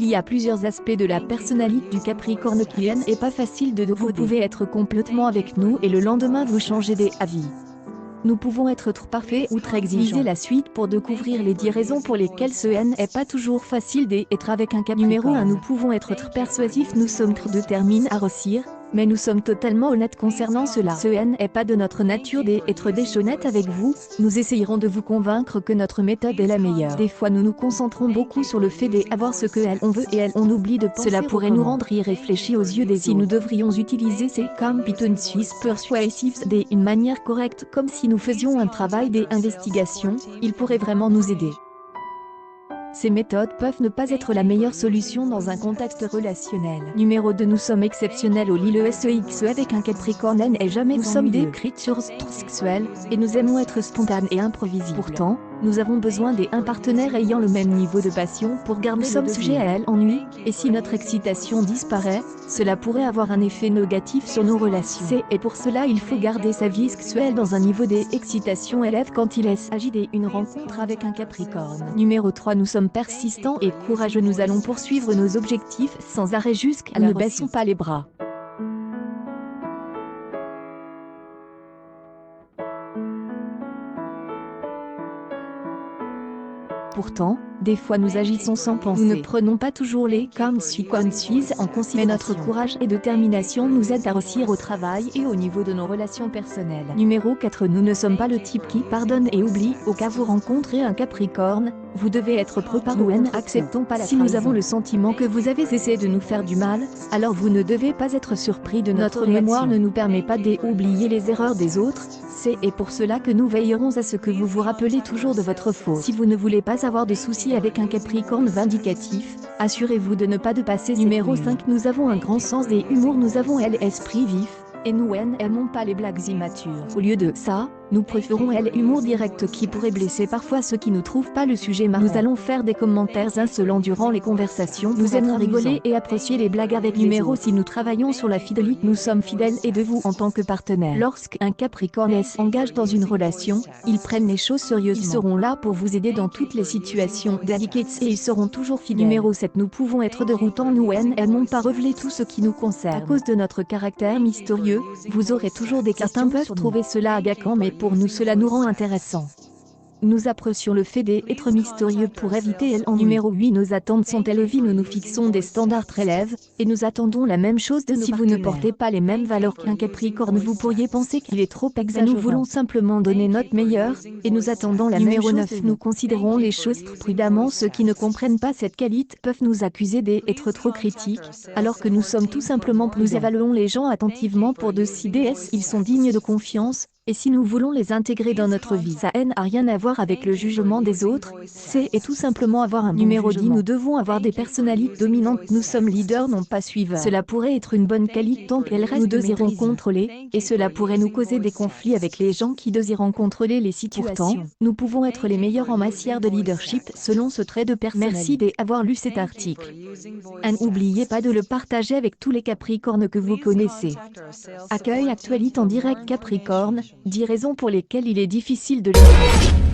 Il y a plusieurs aspects de la personnalité du Capricorne qui n'est pas facile de vous pouvez être complètement avec nous et le lendemain vous changez d'avis. Nous pouvons être trop parfaits ou très exigeants. Lisez la suite pour découvrir les 10 raisons pour lesquelles ce n'est pas toujours facile d'être avec un Capricorne. Numéro 1. Nous pouvons être très persuasifs, nous sommes très déterminés à réussir, mais nous sommes totalement honnêtes concernant cela. Ce n'est pas de notre nature d'être déshonnête avec vous, nous essayerons de vous convaincre que notre méthode est la meilleure. Des fois nous nous concentrons beaucoup sur le fait d'avoir ce que on veut et on oublie de penser. Cela pourrait nous rendre irréfléchis aux yeux des autres. Si nous devrions utiliser ces compétences persuasives d'une manière correcte comme si nous faisions un travail d'investigation, il pourrait vraiment nous aider. Ces méthodes peuvent ne pas être la meilleure solution dans un contexte relationnel. Numéro 2. Nous sommes exceptionnels au lit. Le sexe avec un Capricorne n'est jamais nous sommes des créatures sexuelles, et nous aimons être spontanés et imprévisibles. Pourtant, nous avons besoin d'un partenaire ayant le même niveau de passion pour garder. Nous sommes sujets à l'ennui, et si notre excitation disparaît, cela pourrait avoir un effet négatif sur nos relations. Et pour cela il faut garder sa vie sexuelle dans un niveau d'excitation élève quand il s'agit d'une rencontre avec un Capricorne. Numéro 3. Nous sommes persistants et courageux. Nous allons poursuivre nos objectifs sans arrêt jusqu'à la réussite. Ne baissons pas les bras. Pourtant, des fois nous agissons sans penser. Nous ne prenons pas toujours les conséquences en considération. Mais notre courage et détermination nous aident à réussir au travail et au niveau de nos relations personnelles. Numéro 4. Nous ne sommes pas le type qui pardonne et oublie. Au cas où vous rencontrez un Capricorne, vous devez être préparé. Nous n'acceptons pas la trahison. Si nous avons le sentiment que vous avez essayé de nous faire du mal, alors vous ne devez pas être surpris de notre mémoire ne nous permet pas d'oublier les erreurs des autres. C'est pour cela que nous veillerons à ce que vous vous rappelez toujours de votre faute. Si vous ne voulez pas avoir de soucis avec un Capricorne vindicatif, assurez-vous de ne pas dépasser. Numéro 5. Nous avons un grand sens des humours. Nous avons l'esprit vif, et nous n'aimons pas les blagues immatures. Au lieu de ça, nous préférons l'humour direct qui pourrait blesser parfois ceux qui ne trouvent pas le sujet marrant. Nous allons faire des commentaires insolents durant les conversations. Nous aimons rigoler et apprécier les blagues avec numéro 6. Nous travaillons sur la fidélité. Nous sommes fidèles et de vous en tant que partenaire. Lorsqu'un Capricorne s'engage dans une relation, ils prennent les choses sérieusement. Ils seront là pour vous aider dans toutes les situations délicates et ils seront toujours fidèles. Numéro 7. Nous pouvons être déroutants. Nous n'aimons pas révéler tout ce qui nous concerne. À cause de notre caractère mystérieux, vous aurez toujours des questions. Certains peuvent trouver cela agaçant, mais pour nous cela nous rend intéressants. Nous apprécions le fait d'être mystérieux pour éviter l'ennui. Numéro 8. Nos attentes sont élevées. Nous nous fixons des standards très élevés, et nous attendons la même chose de nos partenaires. Si vous ne portez pas les mêmes valeurs qu'un Capricorne, vous pourriez penser qu'il est trop exagéré. Nous voulons simplement donner notre meilleur, et nous attendons la même chose. Numéro 9. Nous considérons les choses prudemment. Ceux qui ne comprennent pas cette qualité peuvent nous accuser d'être trop critiques, alors que nous sommes tout simplement plus. Nous évaluons les gens attentivement pour décider s'ils sont dignes de confiance. Et si nous voulons les intégrer dans notre vie, ça n'a rien à voir avec le jugement des autres, c'est tout simplement avoir un numéro 10. Nous devons avoir des personnalités dominantes. Nous sommes leaders, non pas suiveurs. Cela pourrait être une bonne qualité tant qu'elle reste. Nous désirons contrôler, et cela pourrait nous causer des conflits avec les gens qui désirent contrôler les situations. Pourtant, nous pouvons être les meilleurs en matière de leadership selon ce trait de personnalité. Merci d'avoir lu cet article. N'oubliez pas de le partager avec tous les Capricornes que vous connaissez. Accueil actualité en direct Capricorne. 10 raisons pour lesquelles il est difficile de lire.